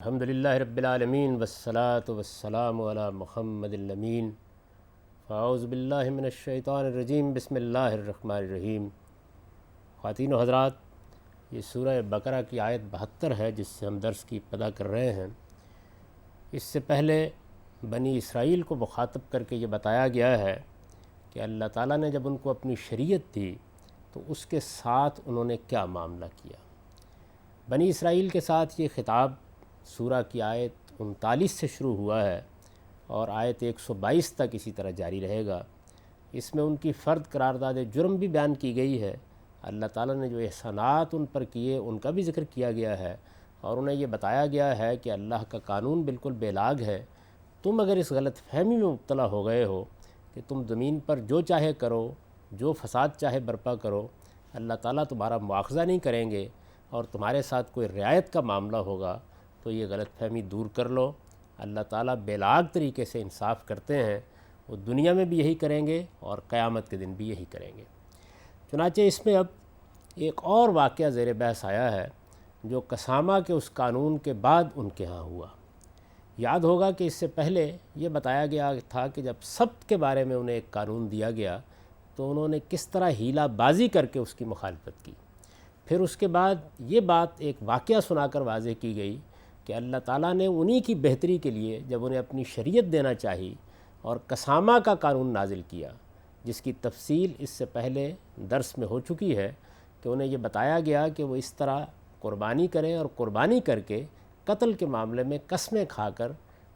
الحمد للہ رب العالمین والصلاة والسلام علی محمد الامین فاعوذ باللہ من الشیطان الرجیم بسم اللہ الرحمن الرحیم۔ خواتین و حضرات، یہ سورہ بقرہ کی آیت 72 ہے جس سے ہم درس کی ابتدا کر رہے ہیں۔ اس سے پہلے بنی اسرائیل کو مخاطب کر کے یہ بتایا گیا ہے کہ اللہ تعالیٰ نے جب ان کو اپنی شریعت دی تو اس کے ساتھ انہوں نے کیا معاملہ کیا۔ بنی اسرائیل کے ساتھ یہ خطاب سورہ کی آیت 39 سے شروع ہوا ہے اور آیت 122 تک اسی طرح جاری رہے گا۔ اس میں ان کی فرد قرارداد جرم بھی بیان کی گئی ہے۔ اللہ تعالیٰ نے جو احسانات ان پر کیے ان کا بھی ذکر کیا گیا ہے اور انہیں یہ بتایا گیا ہے کہ اللہ کا قانون بالکل بے لاگ ہے۔ تم اگر اس غلط فہمی میں مبتلا ہو گئے ہو کہ تم زمین پر جو چاہے کرو، جو فساد چاہے برپا کرو، اللہ تعالیٰ تمہارا مواخذہ نہیں کریں گے اور تمہارے ساتھ کوئی رعایت کا معاملہ ہوگا، تو یہ غلط فہمی دور کر لو۔ اللہ تعالیٰ بے لاگ طریقے سے انصاف کرتے ہیں، وہ دنیا میں بھی یہی کریں گے اور قیامت کے دن بھی یہی کریں گے۔ چنانچہ اس میں اب ایک اور واقعہ زیر بحث آیا ہے جو قسامہ کے اس قانون کے بعد ان کے ہاں ہوا۔ یاد ہوگا کہ اس سے پہلے یہ بتایا گیا تھا کہ جب سبت کے بارے میں انہیں ایک قانون دیا گیا تو انہوں نے کس طرح ہیلہ بازی کر کے اس کی مخالفت کی۔ پھر اس کے بعد یہ بات ایک واقعہ سنا کر واضح کی گئی کہ اللہ تعالیٰ نے انہی کی بہتری کے لیے جب انہیں اپنی شریعت دینا چاہی اور قسامہ کا قانون نازل کیا، جس کی تفصیل اس سے پہلے درس میں ہو چکی ہے کہ انہیں یہ بتایا گیا کہ وہ اس طرح قربانی کریں اور قربانی کر کے قتل کے معاملے میں قسمیں کھا کر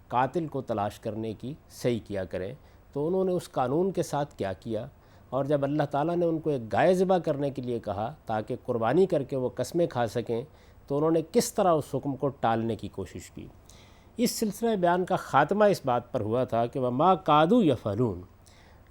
قاتل کو تلاش کرنے کی صحیح کیا کریں۔ تو انہوں نے اس قانون کے ساتھ کیا کیا، اور جب اللہ تعالیٰ نے ان کو ایک گائے ذبح کرنے کے لیے کہا تاکہ قربانی کر کے وہ قسمیں کھا سکیں، تو انہوں نے کس طرح اس حکم کو ٹالنے کی کوشش کی۔ اس سلسلہ بیان کا خاتمہ اس بات پر ہوا تھا کہ وَمَا قَادُوا يَفْعَلُونَ،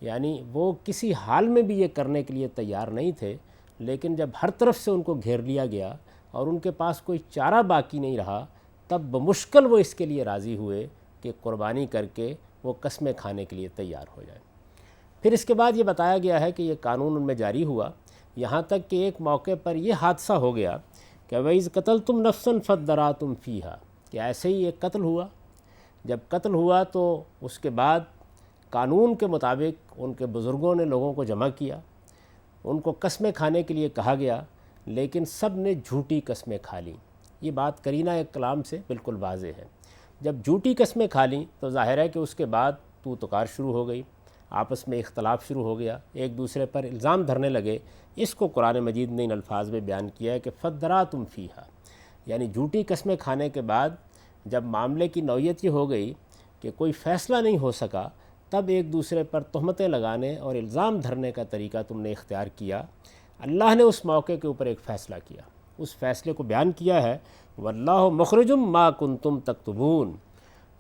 یعنی وہ کسی حال میں بھی یہ کرنے کے لیے تیار نہیں تھے، لیکن جب ہر طرف سے ان کو گھیر لیا گیا اور ان کے پاس کوئی چارہ باقی نہیں رہا، تب بمشکل وہ اس کے لیے راضی ہوئے کہ قربانی کر کے وہ قسمیں کھانے کے لیے تیار ہو جائیں۔ پھر اس کے بعد یہ بتایا گیا ہے کہ یہ قانون ان میں جاری ہوا، یہاں تک کہ ایک موقع پر یہ حادثہ ہو گیا کہ وَإِذْ قَتَلْتُمْ نَفْسًا فَادَّرَأْتُمْ فِيهَا، کہ ایسے ہی ایک قتل ہوا۔ جب قتل ہوا تو اس کے بعد قانون کے مطابق ان کے بزرگوں نے لوگوں کو جمع کیا، ان کو قسمیں کھانے کے لیے کہا گیا، لیکن سب نے جھوٹی قسمیں کھا لیں۔ یہ بات قرینہ ایک کلام سے بالکل واضح ہے۔ جب جھوٹی قسمیں کھا لیں تو ظاہر ہے کہ اس کے بعد تو تکار شروع ہو گئی، آپس میں اختلاف شروع ہو گیا، ایک دوسرے پر الزام دھرنے لگے۔ اس کو قرآن مجید نے ان الفاظ میں بیان کیا ہے کہ فَادَّرَأْتُمْ فِيهَا، یعنی جھوٹی قسمیں کھانے کے بعد جب معاملے کی نوعیت یہ ہو گئی کہ کوئی فیصلہ نہیں ہو سکا، تب ایک دوسرے پر تہمتیں لگانے اور الزام دھرنے کا طریقہ تم نے اختیار کیا۔ اللہ نے اس موقع کے اوپر ایک فیصلہ کیا، اس فیصلے کو بیان کیا ہے وَاللَّهُ مُخْرِجٌ مَا كُنْتُمْ تَكْتُمُونَ،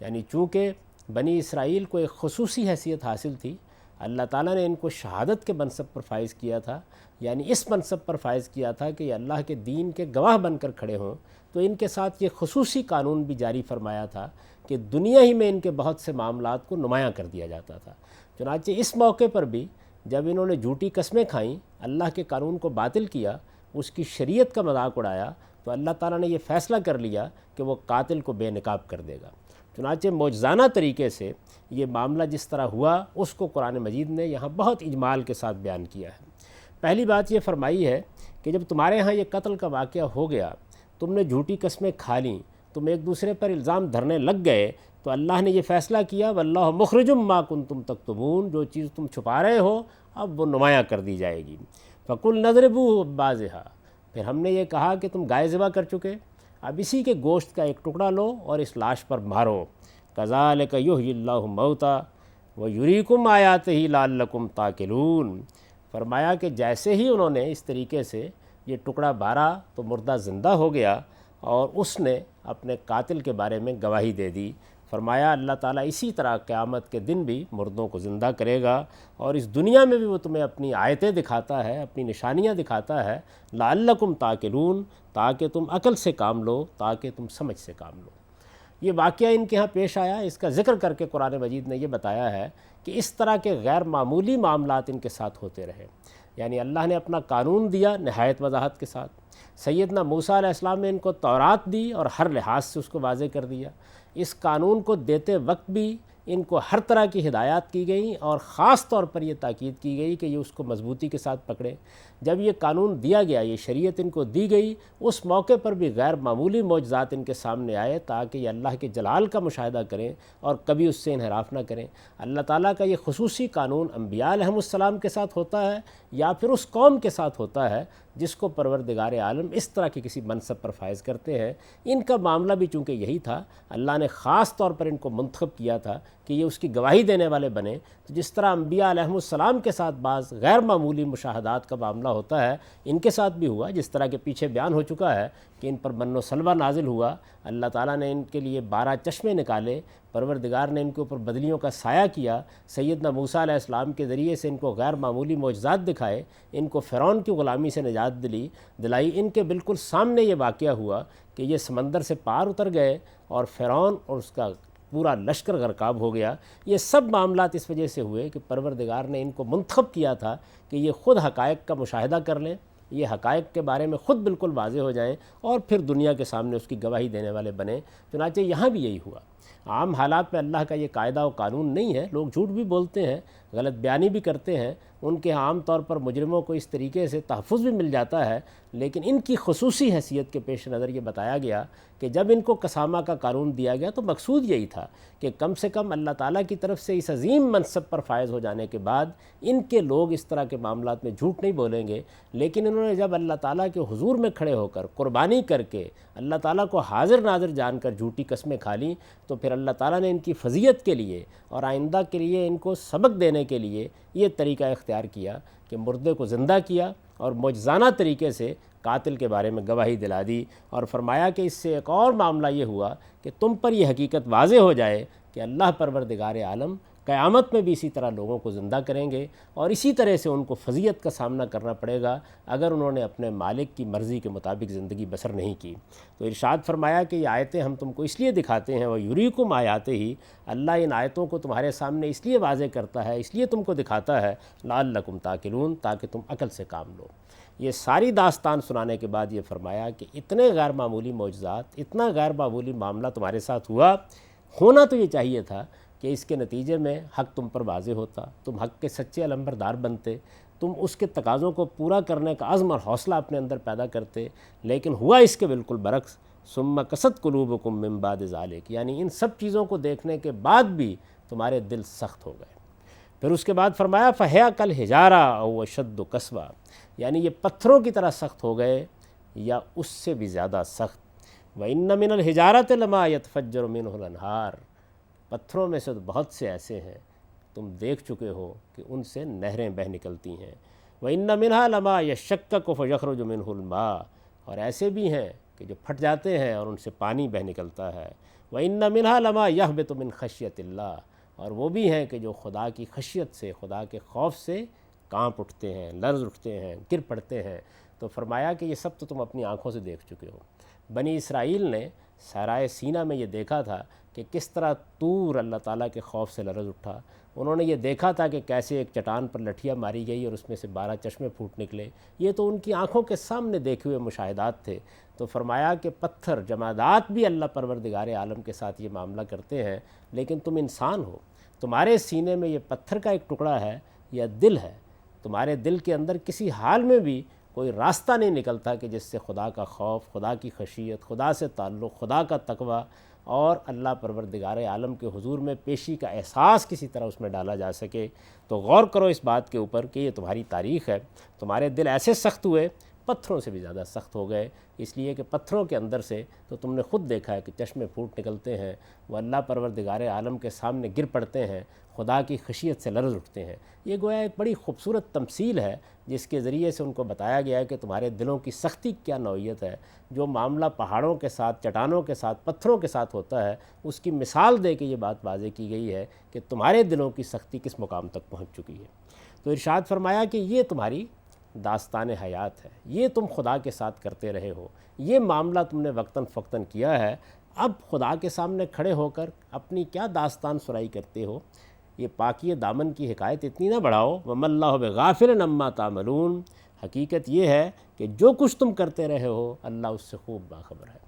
یعنی چونکہ بنی اسرائیل کو ایک خصوصی حیثیت حاصل تھی، اللہ تعالیٰ نے ان کو شہادت کے منصب پر فائز کیا تھا، یعنی اس منصب پر فائز کیا تھا کہ یہ اللہ کے دین کے گواہ بن کر کھڑے ہوں، تو ان کے ساتھ یہ خصوصی قانون بھی جاری فرمایا تھا کہ دنیا ہی میں ان کے بہت سے معاملات کو نمایاں کر دیا جاتا تھا۔ چنانچہ اس موقع پر بھی جب انہوں نے جھوٹی قسمیں کھائیں، اللہ کے قانون کو باطل کیا، اس کی شریعت کا مذاق اڑایا، تو اللہ تعالیٰ نے یہ فیصلہ کر لیا کہ وہ قاتل کو بے نقاب کر دے گا۔ چنانچہ معجزانہ طریقے سے یہ معاملہ جس طرح ہوا اس کو قرآن مجید نے یہاں بہت اجمال کے ساتھ بیان کیا ہے۔ پہلی بات یہ فرمائی ہے کہ جب تمہارے ہاں یہ قتل کا واقعہ ہو گیا، تم نے جھوٹی قسمیں کھا لیں، تم ایک دوسرے پر الزام دھرنے لگ گئے، تو اللہ نے یہ فیصلہ کیا وَاللَّهُ مُخْرِجٌ مَا كُنْتُمْ تَكْتُمُونَ، جو چیز تم چھپا رہے ہو اب وہ نمایاں کر دی جائے گی۔ فَقُلْ نَضْرِبُوهُ بِبَعْضِهَا، پھر ہم نے یہ کہا کہ تم گائے ذبح کر چکے، اب اسی کے گوشت کا ایک ٹکڑا لو اور اس لاش پر مارو۔ كَذَلِكَ يُحْيِي اللَّهُ الْمَوْتَىٰ وَيُرِيكُمْ آيَاتِهِ لَعَلَّكُمْ تَعْقِلُونَ، فرمایا کہ جیسے ہی انہوں نے اس طریقے سے یہ ٹکڑا بارا تو مردہ زندہ ہو گیا اور اس نے اپنے قاتل کے بارے میں گواہی دے دی۔ فرمایا اللہ تعالیٰ اسی طرح قیامت کے دن بھی مردوں کو زندہ کرے گا، اور اس دنیا میں بھی وہ تمہیں اپنی آیتیں دکھاتا ہے، اپنی نشانیاں دکھاتا ہے، لعلکم تعقلون، تاکہ تم عقل سے کام لو، تاکہ تم سمجھ سے کام لو۔ یہ واقعہ ان کے ہاں پیش آیا، اس کا ذکر کر کے قرآن مجید نے یہ بتایا ہے کہ اس طرح کے غیر معمولی معاملات ان کے ساتھ ہوتے رہے، یعنی اللہ نے اپنا قانون دیا نہایت وضاحت کے ساتھ، سیدنا موسیٰ علیہ السلام نے ان کو تورات دی اور ہر لحاظ سے اس کو واضح کر دیا۔ اس قانون کو دیتے وقت بھی ان کو ہر طرح کی ہدایات کی گئیں اور خاص طور پر یہ تاکید کی گئی کہ یہ اس کو مضبوطی کے ساتھ پکڑیں۔ جب یہ قانون دیا گیا، یہ شریعت ان کو دی گئی، اس موقع پر بھی غیر معمولی معجزات ان کے سامنے آئے تاکہ یہ اللہ کے جلال کا مشاہدہ کریں اور کبھی اس سے انحراف نہ کریں۔ اللہ تعالیٰ کا یہ خصوصی قانون انبیاء علیہم السلام کے ساتھ ہوتا ہے یا پھر اس قوم کے ساتھ ہوتا ہے جس کو پروردگار عالم اس طرح کے کسی منصب پر فائز کرتے ہیں۔ ان کا معاملہ بھی چونکہ یہی تھا، اللہ نے خاص طور پر ان کو منتخب کیا تھا کہ یہ اس کی گواہی دینے والے بنے۔ تو جس طرح انبیاء علیہم السلام کے ساتھ بعض غیر معمولی مشاہدات کا معاملہ ہوتا ہے، ان کے ساتھ بھی ہوا، جس طرح کے پیچھے بیان ہو چکا ہے کہ ان پر من و سلوہ نازل ہوا، اللہ تعالیٰ نے ان کے لیے 12 چشمے نکالے، پروردگار نے ان کے اوپر بدلیوں کا سایہ کیا، سیدنا موسیٰ علیہ السلام کے ذریعے سے ان کو غیر معمولی معجزات دکھائے، ان کو فرعون کی غلامی سے نجات دلائی۔ ان کے بالکل سامنے یہ واقعہ ہوا کہ یہ سمندر سے پار اتر گئے اور فرعون اور اس کا پورا لشکر غرقاب ہو گیا۔ یہ سب معاملات اس وجہ سے ہوئے کہ پروردگار نے ان کو منتخب کیا تھا کہ یہ خود حقائق کا مشاہدہ کر لیں، یہ حقائق کے بارے میں خود بالکل واضح ہو جائیں اور پھر دنیا کے سامنے اس کی گواہی دینے والے بنیں۔ چنانچہ یہاں بھی یہی ہوا۔ عام حالات میں اللہ کا یہ قاعدہ و قانون نہیں ہے، لوگ جھوٹ بھی بولتے ہیں، غلط بیانی بھی کرتے ہیں، ان کے عام طور پر مجرموں کو اس طریقے سے تحفظ بھی مل جاتا ہے، لیکن ان کی خصوصی حیثیت کے پیش نظر یہ بتایا گیا کہ جب ان کو قسامہ کا قانون دیا گیا تو مقصود یہی تھا کہ کم سے کم اللہ تعالیٰ کی طرف سے اس عظیم منصب پر فائز ہو جانے کے بعد ان کے لوگ اس طرح کے معاملات میں جھوٹ نہیں بولیں گے۔ لیکن انہوں نے جب اللہ تعالیٰ کے حضور میں کھڑے ہو کر قربانی کر کے اللہ تعالیٰ کو حاضر ناظر جان کر جھوٹی قسمیں کھا لیں، تو پھر اللہ تعالیٰ نے ان کی فضیلت کے لیے اور آئندہ کے لیے ان کو سبق دینے کے لیے یہ طریقہ اختیار کیا کہ مردے کو زندہ کیا اور معجزانہ طریقے سے قاتل کے بارے میں گواہی دلا دی، اور فرمایا کہ اس سے ایک اور معاملہ یہ ہوا کہ تم پر یہ حقیقت واضح ہو جائے کہ اللہ پروردگار عالم قیامت میں بھی اسی طرح لوگوں کو زندہ کریں گے اور اسی طرح سے ان کو فضیلت کا سامنا کرنا پڑے گا اگر انہوں نے اپنے مالک کی مرضی کے مطابق زندگی بسر نہیں کی۔ تو ارشاد فرمایا کہ یہ آیتیں ہم تم کو اس لیے دکھاتے ہیں، وہ یریکم آیاتہ ہی، اللہ ان آیتوں کو تمہارے سامنے اس لیے واضح کرتا ہے، اس لیے تم کو دکھاتا ہے، لعلکم تعقلون، تاکہ تم عقل سے کام لو۔ یہ ساری داستان سنانے کے بعد یہ فرمایا کہ اتنے غیر معمولی معجزات، اتنا غیر معمولی معاملہ تمہارے ساتھ ہوا، ہونا تو یہ چاہیے تھا کہ اس کے نتیجے میں حق تم پر واضح ہوتا، تم حق کے سچے علمبردار بنتے، تم اس کے تقاضوں کو پورا کرنے کا عزم اور حوصلہ اپنے اندر پیدا کرتے، لیکن ہوا اس کے بالکل برعکس۔ ثم قست قلوبکم من بعد ذالک، یعنی ان سب چیزوں کو دیکھنے کے بعد بھی تمہارے دل سخت ہو گئے۔ پھر اس کے بعد فرمایا فہیا کل حجارہ او اشد قسوہ، یعنی یہ پتھروں کی طرح سخت ہو گئے یا اس سے بھی زیادہ سخت۔ وَإِنَّ مِنَ الْحِجَارَةِ لَمَا يَتَفَجَّرُ مِنْهُ الْأَنْهَارُ، پتھروں میں سے بہت سے ایسے ہیں تم دیکھ چکے ہو کہ ان سے نہریں بہہ نکلتی ہیں۔ وَإِنَّ مِنْهَا لَمَا يَشَّقَّقُ فَيَخْرُجُ مِنْهُ الْمَاءُ، اور ایسے بھی ہیں کہ جو پھٹ جاتے ہیں اور ان سے پانی بہہ نکلتا ہے۔ وَإِنَّ مِنْهَا لَمَا يَهْبِطُ مِنْ خَشْيَةِ اللَّهِ، اور وہ بھی ہیں کہ جو خدا کی خشیت سے، خدا کے خوف سے کانپ اٹھتے ہیں، لرز اٹھتے ہیں، گر پڑتے ہیں۔ تو فرمایا کہ یہ سب تو تم اپنی آنکھوں سے دیکھ چکے ہو۔ بنی اسرائیل نے صحرائے سینا میں یہ دیکھا تھا کہ کس طرح طور اللہ تعالیٰ کے خوف سے لرز اٹھا، انہوں نے یہ دیکھا تھا کہ کیسے ایک چٹان پر لٹھیا ماری گئی اور اس میں سے 12 چشمے پھوٹ نکلے، یہ تو ان کی آنکھوں کے سامنے دیکھے ہوئے مشاہدات تھے۔ تو فرمایا کہ پتھر، جمادات بھی اللہ پروردگار عالم کے ساتھ یہ معاملہ کرتے ہیں، لیکن تم انسان ہو، تمہارے سینے میں یہ پتھر کا ایک ٹکڑا ہے یا دل ہے، تمہارے دل کے اندر کسی حال میں بھی کوئی راستہ نہیں نکلتا کہ جس سے خدا کا خوف، خدا کی خشیت، خدا سے تعلق، خدا کا تقوی اور اللہ پروردگار عالم کے حضور میں پیشی کا احساس کسی طرح اس میں ڈالا جا سکے۔ تو غور کرو اس بات کے اوپر کہ یہ تمہاری تاریخ ہے، تمہارے دل ایسے سخت ہوئے، پتھروں سے بھی زیادہ سخت ہو گئے، اس لیے کہ پتھروں کے اندر سے تو تم نے خود دیکھا ہے کہ چشمے پھوٹ نکلتے ہیں، وہ اللہ پروردگار عالم کے سامنے گر پڑتے ہیں، خدا کی خشیت سے لرز اٹھتے ہیں۔ یہ گویا ایک بڑی خوبصورت تمثیل ہے جس کے ذریعے سے ان کو بتایا گیا ہے کہ تمہارے دلوں کی سختی کیا نوعیت ہے۔ جو معاملہ پہاڑوں کے ساتھ، چٹانوں کے ساتھ، پتھروں کے ساتھ ہوتا ہے، اس کی مثال دے کے یہ بات واضح کی گئی ہے کہ تمہارے دلوں کی سختی کس مقام تک پہنچ چکی ہے۔ تو ارشاد فرمایا کہ یہ تمہاری داستان حیات ہے، یہ تم خدا کے ساتھ کرتے رہے ہو، یہ معاملہ تم نے وقتاً فوقتاً کیا ہے، اب خدا کے سامنے کھڑے ہو کر اپنی کیا داستان سرائی کرتے ہو؟ یہ پاکی دامن کی حکایت اتنی نہ بڑھاؤ۔ وَمَا اللَّهُ بِغَافِلٍ عَمَّا تَعْمَلُونَ، حقیقت یہ ہے کہ جو کچھ تم کرتے رہے ہو اللہ اس سے خوب باخبر ہے۔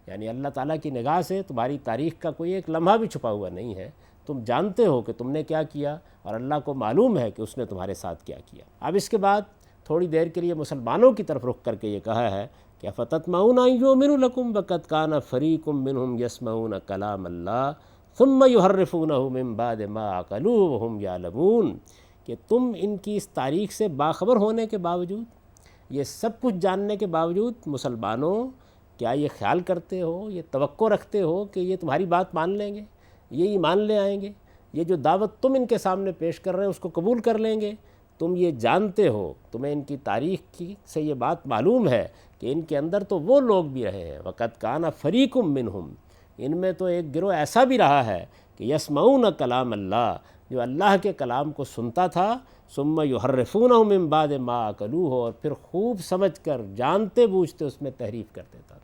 یعنی اللہ تعالیٰ کی نگاہ سے تمہاری تاریخ کا کوئی ایک لمحہ بھی چھپا ہوا نہیں ہے، تم جانتے ہو کہ تم نے کیا کیا، اور اللہ کو معلوم ہے کہ اس نے تمہارے ساتھ کیا کیا۔ اب اس کے بعد تھوڑی دیر کے لیے مسلمانوں کی طرف رخ کر کے یہ کہا ہے کہ افتطمعون ان یؤمنوا لکم وقد کان فریق منہم یسمعون کلام اللہ ثم یحرفونہ من بعد ما عقلوہ وہم یعلمون، کہ تم ان کی اس تاریخ سے باخبر ہونے کے باوجود، یہ سب کچھ جاننے کے باوجود مسلمانوں کیا یہ خیال کرتے ہو، یہ توقع رکھتے ہو کہ یہ تمہاری بات مان لیں گے، یہ ایمان لے آئیں گے، یہ جو دعوت تم ان کے سامنے پیش کر رہے ہیں اس کو قبول کر لیں گے؟ تم یہ جانتے ہو، تمہیں ان کی تاریخ کی سے یہ بات معلوم ہے کہ ان کے اندر تو وہ لوگ بھی رہے ہیں، وقد کان فریق منہم، ان میں تو ایک گروہ ایسا بھی رہا ہے کہ یسمعون کلام اللہ، جو اللہ کے کلام کو سنتا تھا، ثم یحرفونہ من بعد ما عقلوہ، اور پھر خوب سمجھ کر جانتے بوجھتے اس میں تحریف کر دیتا تھا۔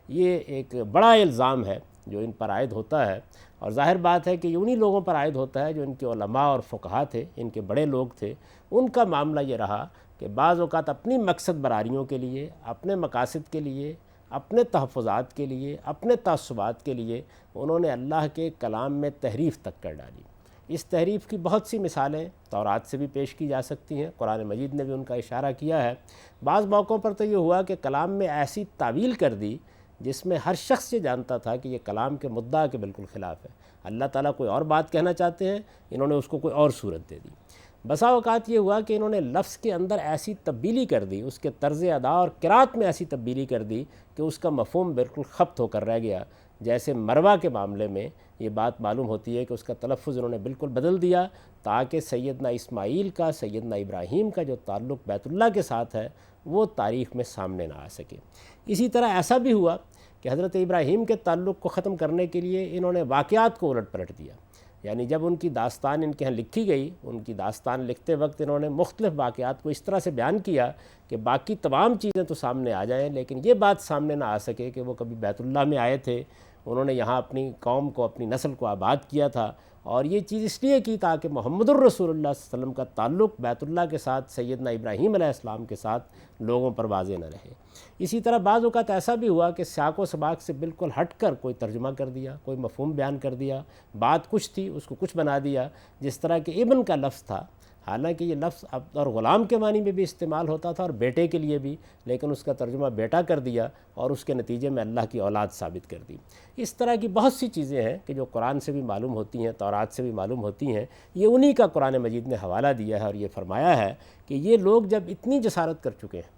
یہ ایک بڑا الزام ہے جو ان پر عائد ہوتا ہے، اور ظاہر بات ہے کہ یہ انہی لوگوں پر عائد ہوتا ہے جو ان کے علماء اور فقہا تھے، ان کے بڑے لوگ تھے۔ ان کا معاملہ یہ رہا کہ بعض اوقات اپنی مقصد براریوں کے لیے، اپنے مقاصد کے لیے، اپنے تحفظات کے لیے، اپنے تعصبات کے لیے انہوں نے اللہ کے کلام میں تحریف تک کر ڈالی۔ اس تحریف کی بہت سی مثالیں تورات سے بھی پیش کی جا سکتی ہیں، قرآن مجید نے بھی ان کا اشارہ کیا ہے۔ بعض موقعوں پر تو یہ ہوا کہ کلام میں ایسی تعویل کر دی جس میں ہر شخص یہ جانتا تھا کہ یہ کلام کے مدعا کے بالکل خلاف ہے، اللہ تعالیٰ کوئی اور بات کہنا چاہتے ہیں، انہوں نے اس کو کوئی اور صورت دے دی۔ بسا اوقات یہ ہوا کہ انہوں نے لفظ کے اندر ایسی تبدیلی کر دی، اس کے طرز ادا اور قرات میں ایسی تبدیلی کر دی کہ اس کا مفہوم بالکل خبت ہو کر رہ گیا۔ جیسے مروا کے معاملے میں یہ بات معلوم ہوتی ہے کہ اس کا تلفظ انہوں نے بالکل بدل دیا تاکہ سیدنا اسماعیل کا، سیدنا ابراہیم کا جو تعلق بیت اللہ کے ساتھ ہے وہ تاریخ میں سامنے نہ آ سکے۔ اسی طرح ایسا بھی ہوا کہ حضرت ابراہیم کے تعلق کو ختم کرنے کے لیے انہوں نے واقعات کو الٹ پلٹ دیا۔ یعنی جب ان کی داستان ان کے ہاں لکھی گئی، ان کی داستان لکھتے وقت انہوں نے مختلف واقعات کو اس طرح سے بیان کیا کہ باقی تمام چیزیں تو سامنے آ جائیں لیکن یہ بات سامنے نہ آ سکے کہ وہ کبھی بیت اللہ میں آئے تھے، انہوں نے یہاں اپنی قوم کو، اپنی نسل کو آباد کیا تھا، اور یہ چیز اس لیے کی تاکہ محمد الرسول اللہ صلی اللہ علیہ وسلم کا تعلق بیت اللہ کے ساتھ، سیدنا ابراہیم علیہ السلام کے ساتھ لوگوں پر واضح نہ رہے۔ اسی طرح بعض اوقات ایسا بھی ہوا کہ سیاق و سباق سے بالکل ہٹ کر کوئی ترجمہ کر دیا، کوئی مفہوم بیان کر دیا، بات کچھ تھی اس کو کچھ بنا دیا۔ جس طرح کہ ابن کا لفظ تھا، حالانکہ یہ لفظ عبد اور غلام کے معنی میں بھی استعمال ہوتا تھا اور بیٹے کے لیے بھی، لیکن اس کا ترجمہ بیٹا کر دیا اور اس کے نتیجے میں اللہ کی اولاد ثابت کر دی۔ اس طرح کی بہت سی چیزیں ہیں کہ جو قرآن سے بھی معلوم ہوتی ہیں، تورات سے بھی معلوم ہوتی ہیں، یہ انہی کا قرآن مجید نے حوالہ دیا ہے اور یہ فرمایا ہے کہ یہ لوگ جب اتنی جسارت کر چکے ہیں،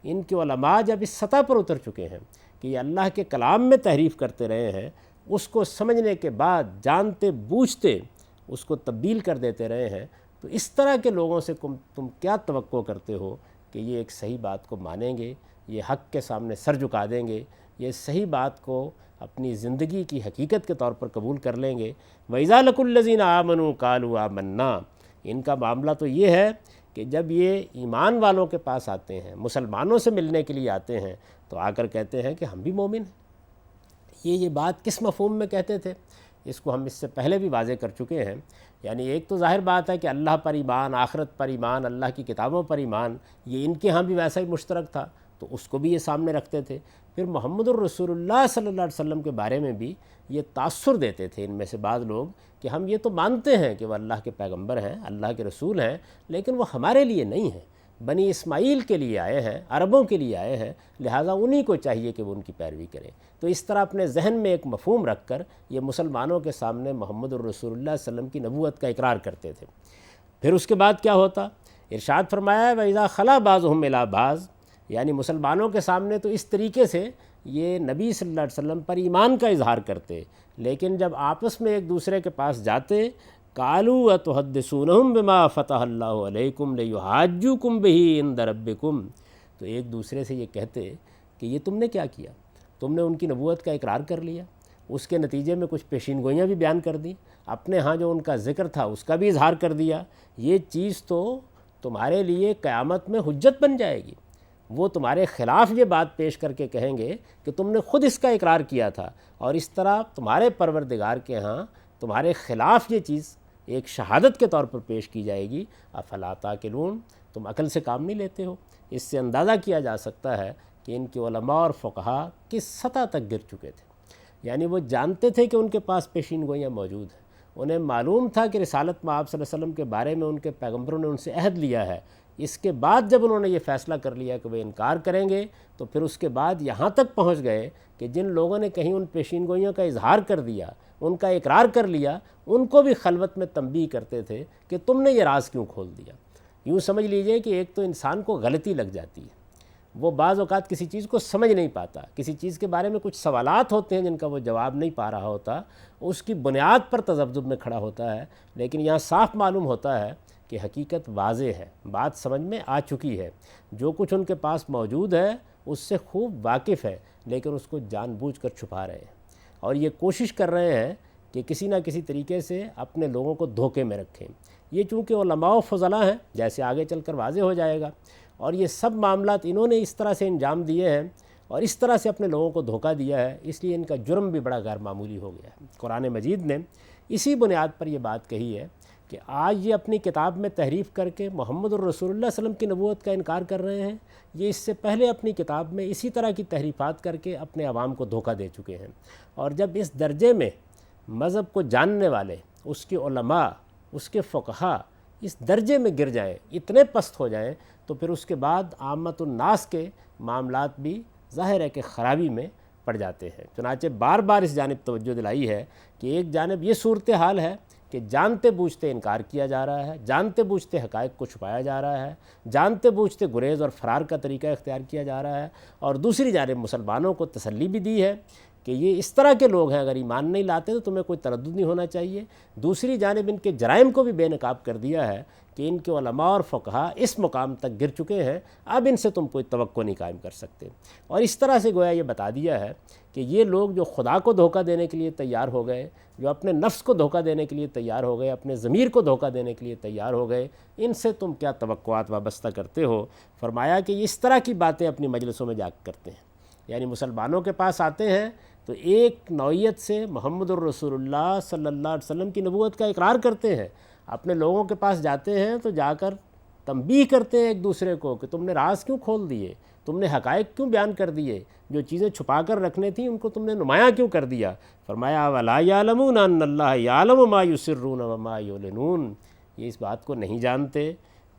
ان کے علماء جب اس سطح پر اتر چکے ہیں کہ یہ اللہ کے کلام میں تحریف کرتے رہے ہیں، اس کو سمجھنے کے بعد جانتے بوجھتے اس کو تبدیل کر دیتے رہے ہیں، تو اس طرح کے لوگوں سے تم کیا توقع کرتے ہو کہ یہ ایک صحیح بات کو مانیں گے، یہ حق کے سامنے سر جھکا دیں گے، یہ صحیح بات کو اپنی زندگی کی حقیقت کے طور پر قبول کر لیں گے۔ وَإِذَا لَقُوا الَّذِينَ آمَنُوا قَالُوا آمَنَّا، ان کا معاملہ تو یہ ہے کہ جب یہ ایمان والوں کے پاس آتے ہیں، مسلمانوں سے ملنے کے لیے آتے ہیں، تو آ کر کہتے ہیں کہ ہم بھی مومن ہیں۔ یہ بات کس مفہوم میں کہتے تھے، اس کو ہم اس سے پہلے بھی واضح کر چکے ہیں۔ یعنی ایک تو ظاہر بات ہے کہ اللہ پر ایمان، آخرت پر ایمان، اللہ کی کتابوں پر ایمان، یہ ان کے ہاں بھی ویسا ہی مشترک تھا، تو اس کو بھی یہ سامنے رکھتے تھے۔ پھر محمد الرسول اللہ صلی اللہ علیہ وسلم کے بارے میں بھی یہ تاثر دیتے تھے ان میں سے بعض لوگ کہ ہم یہ تو مانتے ہیں کہ وہ اللہ کے پیغمبر ہیں، اللہ کے رسول ہیں، لیکن وہ ہمارے لیے نہیں ہیں، بنی اسماعیل کے لیے آئے ہیں، عربوں کے لیے آئے ہیں، لہٰذا انہی کو چاہیے کہ وہ ان کی پیروی کریں۔ تو اس طرح اپنے ذہن میں ایک مفہوم رکھ کر یہ مسلمانوں کے سامنے محمد الرسول اللہ صلی اللہ علیہ وسلم کی نبوت کا اقرار کرتے تھے۔ پھر اس کے بعد کیا ہوتا، ارشاد فرمایا ہے وَإِذَا خَلَا بَعْضُهُمْ إِلَىٰ بَعْضٍ، یعنی مسلمانوں کے سامنے تو اس طریقے سے یہ نبی صلی اللہ علیہ وسلم پر ایمان کا اظہار کرتے، لیکن جب آپس میں ایک دوسرے کے پاس جاتے، قَالُوا أَتُحَدِّثُونَهُم بِمَا فَتَحَ اللَّهُ عَلَيْكُمْ لِيُحَاجُّوكُمْ بِهِ عِندَ رَبِّكُمْ، تو ایک دوسرے سے یہ کہتے کہ یہ تم نے کیا کیا، تم نے ان کی نبوت کا اقرار کر لیا، اس کے نتیجے میں کچھ پیشین گوئیاں بھی بیان کر دی، اپنے ہاں جو ان کا ذکر تھا اس کا بھی اظہار کر دیا، یہ چیز تو تمہارے لیے قیامت میں حجت بن جائے گی۔ وہ تمہارے خلاف یہ بات پیش کر کے کہیں گے کہ تم نے خود اس کا اقرار کیا تھا، اور اس طرح تمہارے پروردگار کے ہاں تمہارے خلاف یہ چیز ایک شہادت کے طور پر پیش کی جائے گی۔ افلا تعقلون، تم عقل سے کام نہیں لیتے ہو۔ اس سے اندازہ کیا جا سکتا ہے کہ ان کے علماء اور فقہا کس سطح تک گر چکے تھے، یعنی وہ جانتے تھے کہ ان کے پاس پیشین گوئیاں موجود ہیں، انہیں معلوم تھا کہ رسالت میں آپ صلی اللہ علیہ وسلم کے بارے میں ان کے پیغمبروں نے ان سے عہد لیا ہے۔ اس کے بعد جب انہوں نے یہ فیصلہ کر لیا کہ وہ انکار کریں گے، تو پھر اس کے بعد یہاں تک پہنچ گئے کہ جن لوگوں نے کہیں ان پیشین گوئیوں کا اظہار کر دیا، ان کا اقرار کر لیا، ان کو بھی خلوت میں تنبیہ کرتے تھے کہ تم نے یہ راز کیوں کھول دیا۔ یوں سمجھ لیجئے کہ ایک تو انسان کو غلطی لگ جاتی ہے، وہ بعض اوقات کسی چیز کو سمجھ نہیں پاتا، کسی چیز کے بارے میں کچھ سوالات ہوتے ہیں جن کا وہ جواب نہیں پا رہا ہوتا، اس کی بنیاد پر تذبذب میں کھڑا ہوتا ہے۔ لیکن یہاں صاف معلوم ہوتا ہے کہ حقیقت واضح ہے، بات سمجھ میں آ چکی ہے، جو کچھ ان کے پاس موجود ہے اس سے خوب واقف ہے، لیکن اس کو جان بوجھ کر چھپا رہے ہیں اور یہ کوشش کر رہے ہیں کہ کسی نہ کسی طریقے سے اپنے لوگوں کو دھوکے میں رکھیں۔ یہ چونکہ علماء و فضلاء ہیں، جیسے آگے چل کر واضح ہو جائے گا، اور یہ سب معاملات انہوں نے اس طرح سے انجام دیے ہیں اور اس طرح سے اپنے لوگوں کو دھوکہ دیا ہے، اس لیے ان کا جرم بھی بڑا غیر معمولی ہو گیا ہے۔ قرآن مجید نے اسی بنیاد پر یہ بات کہی ہے کہ آج یہ اپنی کتاب میں تحریف کر کے محمد الرسول اللہ صلی اللہ علیہ وسلم کی نبوت کا انکار کر رہے ہیں، یہ اس سے پہلے اپنی کتاب میں اسی طرح کی تحریفات کر کے اپنے عوام کو دھوکہ دے چکے ہیں۔ اور جب اس درجے میں مذہب کو جاننے والے، اس کے علماء، اس کے فقہا اس درجے میں گر جائیں، اتنے پست ہو جائیں، تو پھر اس کے بعد عامت الناس کے معاملات بھی ظاہر ہے کہ خرابی میں پڑ جاتے ہیں۔ چنانچہ بار بار اس جانب توجہ دلائی ہے کہ ایک جانب یہ صورتحال ہے کہ جانتے بوجھتے انکار کیا جا رہا ہے، جانتے بوجھتے حقائق کو چھپایا جا رہا ہے، جانتے بوجھتے گریز اور فرار کا طریقہ اختیار کیا جا رہا ہے، اور دوسری جانب مسلمانوں کو تسلی بھی دی ہے کہ یہ اس طرح کے لوگ ہیں، اگر ایمان نہیں لاتے تو تمہیں کوئی تردد نہیں ہونا چاہیے۔ دوسری جانب ان کے جرائم کو بھی بے نقاب کر دیا ہے کہ ان کے علماء اور فقہا اس مقام تک گر چکے ہیں، اب ان سے تم کوئی توقع نہیں قائم کر سکتے۔ اور اس طرح سے گویا یہ بتا دیا ہے کہ یہ لوگ جو خدا کو دھوکہ دینے کے لیے تیار ہو گئے، جو اپنے نفس کو دھوکہ دینے کے لیے تیار ہو گئے، اپنے ضمیر کو دھوکہ دینے کے لیے تیار ہو گئے، ان سے تم کیا توقعات وابستہ کرتے ہو؟ فرمایا کہ اس طرح کی باتیں اپنی مجلسوں میں جا کے کرتے ہیں، یعنی مسلمانوں کے پاس آتے ہیں تو ایک نوعیت سے محمد الرسول اللہ صلی اللہ علیہ وسلم کی نبوت کا اقرار کرتے ہیں، اپنے لوگوں کے پاس جاتے ہیں تو جا کر تنبیہ کرتے ہیں ایک دوسرے کو کہ تم نے راز کیوں کھول دیے، تم نے حقائق کیوں بیان کر دیے، جو چیزیں چھپا کر رکھنے تھیں ان کو تم نے نمایاں کیوں کر دیا۔ فرمایا وَلَا يَعْلَمُونَ أَنَّ اللَّهَ يَعْلَمُ مَا يُسِرُّونَ وَمَا يُعْلِنُونَ، یہ اس بات کو نہیں جانتے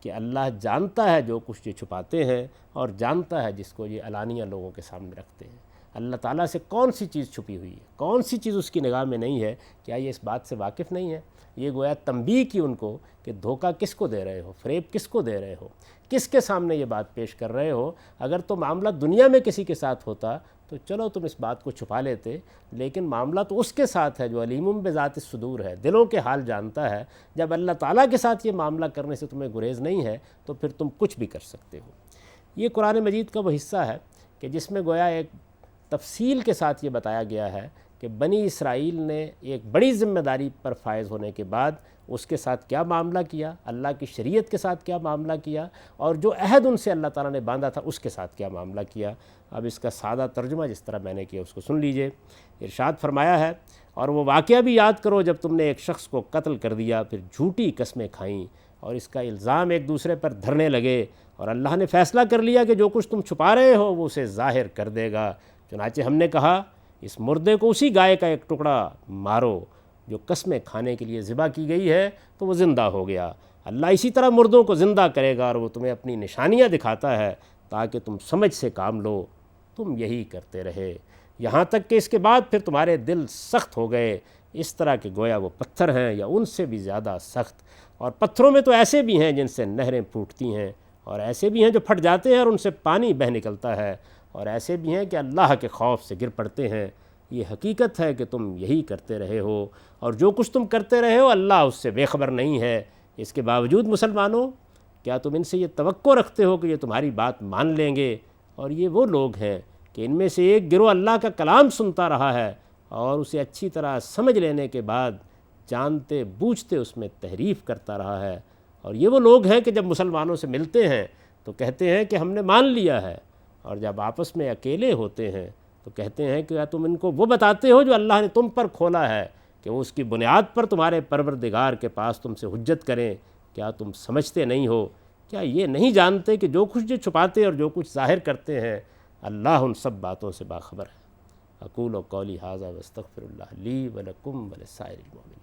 کہ اللہ جانتا ہے جو کچھ یہ چھپاتے ہیں اور جانتا ہے جس کو یہ علانیہ لوگوں کے سامنے رکھتے ہیں۔ اللہ تعالیٰ سے کون سی چیز چھپی ہوئی ہے، کون سی چیز اس کی نگاہ میں نہیں ہے، کیا یہ اس بات سے واقف نہیں ہے؟ یہ گویا تنبیہ کی ان کو کہ دھوکہ کس کو دے رہے ہو، فریب کس کو دے رہے ہو، کس کے سامنے یہ بات پیش کر رہے ہو۔ اگر تو معاملہ دنیا میں کسی کے ساتھ ہوتا تو چلو تم اس بات کو چھپا لیتے، لیکن معاملہ تو اس کے ساتھ ہے جو علیم بذات الصدور ہے، دلوں کے حال جانتا ہے۔ جب اللہ تعالیٰ کے ساتھ یہ معاملہ کرنے سے تمہیں گریز نہیں ہے تو پھر تم کچھ بھی کر سکتے ہو۔ یہ قرآن مجید کا وہ حصہ ہے کہ جس میں گویا ایک تفصیل کے ساتھ یہ بتایا گیا ہے کہ بنی اسرائیل نے ایک بڑی ذمہ داری پر فائز ہونے کے بعد اس کے ساتھ کیا معاملہ کیا، اللہ کی شریعت کے ساتھ کیا معاملہ کیا، اور جو عہد ان سے اللہ تعالیٰ نے باندھا تھا اس کے ساتھ کیا معاملہ کیا۔ اب اس کا سادہ ترجمہ جس طرح میں نے کیا اس کو سن لیجئے۔ ارشاد فرمایا ہے، اور وہ واقعہ بھی یاد کرو جب تم نے ایک شخص کو قتل کر دیا، پھر جھوٹی قسمیں کھائیں اور اس کا الزام ایک دوسرے پر دھرنے لگے، اور اللہ نے فیصلہ کر لیا کہ جو کچھ تم چھپا رہے ہو وہ اسے ظاہر کر دے گا۔ چنانچہ ہم نے کہا اس مردے کو اسی گائے کا ایک ٹکڑا مارو جو قسمیں کھانے کے لیے ذبح کی گئی ہے، تو وہ زندہ ہو گیا۔ اللہ اسی طرح مردوں کو زندہ کرے گا اور وہ تمہیں اپنی نشانیاں دکھاتا ہے تاکہ تم سمجھ سے کام لو۔ تم یہی کرتے رہے یہاں تک کہ اس کے بعد پھر تمہارے دل سخت ہو گئے، اس طرح کہ گویا وہ پتھر ہیں یا ان سے بھی زیادہ سخت۔ اور پتھروں میں تو ایسے بھی ہیں جن سے نہریں پھوٹتی ہیں، اور ایسے بھی ہیں جو پھٹ جاتے ہیں اور ان سے پانی بہہ نکلتا ہے، اور ایسے بھی ہیں کہ اللہ کے خوف سے گر پڑتے ہیں۔ یہ حقیقت ہے کہ تم یہی کرتے رہے ہو، اور جو کچھ تم کرتے رہے ہو اللہ اس سے بے خبر نہیں ہے۔ اس کے باوجود مسلمانوں، کیا تم ان سے یہ توقع رکھتے ہو کہ یہ تمہاری بات مان لیں گے؟ اور یہ وہ لوگ ہیں کہ ان میں سے ایک گروہ اللہ کا کلام سنتا رہا ہے اور اسے اچھی طرح سمجھ لینے کے بعد جانتے بوجھتے اس میں تحریف کرتا رہا ہے، اور یہ وہ لوگ ہیں کہ جب مسلمانوں سے ملتے ہیں تو کہتے ہیں کہ ہم نے مان لیا ہے، اور جب آپس میں اکیلے ہوتے ہیں تو کہتے ہیں کہ کیا تم ان کو وہ بتاتے ہو جو اللہ نے تم پر کھولا ہے کہ وہ اس کی بنیاد پر تمہارے پروردگار کے پاس تم سے حجت کریں؟ کیا تم سمجھتے نہیں ہو کیا یہ نہیں جانتے کہ جو کچھ یہ چھپاتے اور جو کچھ ظاہر کرتے ہیں اللہ ان سب باتوں سے باخبر ہے۔ اقول قولی ھذا واستغفر اللہ لی ولکم ولسائر المؤمنین۔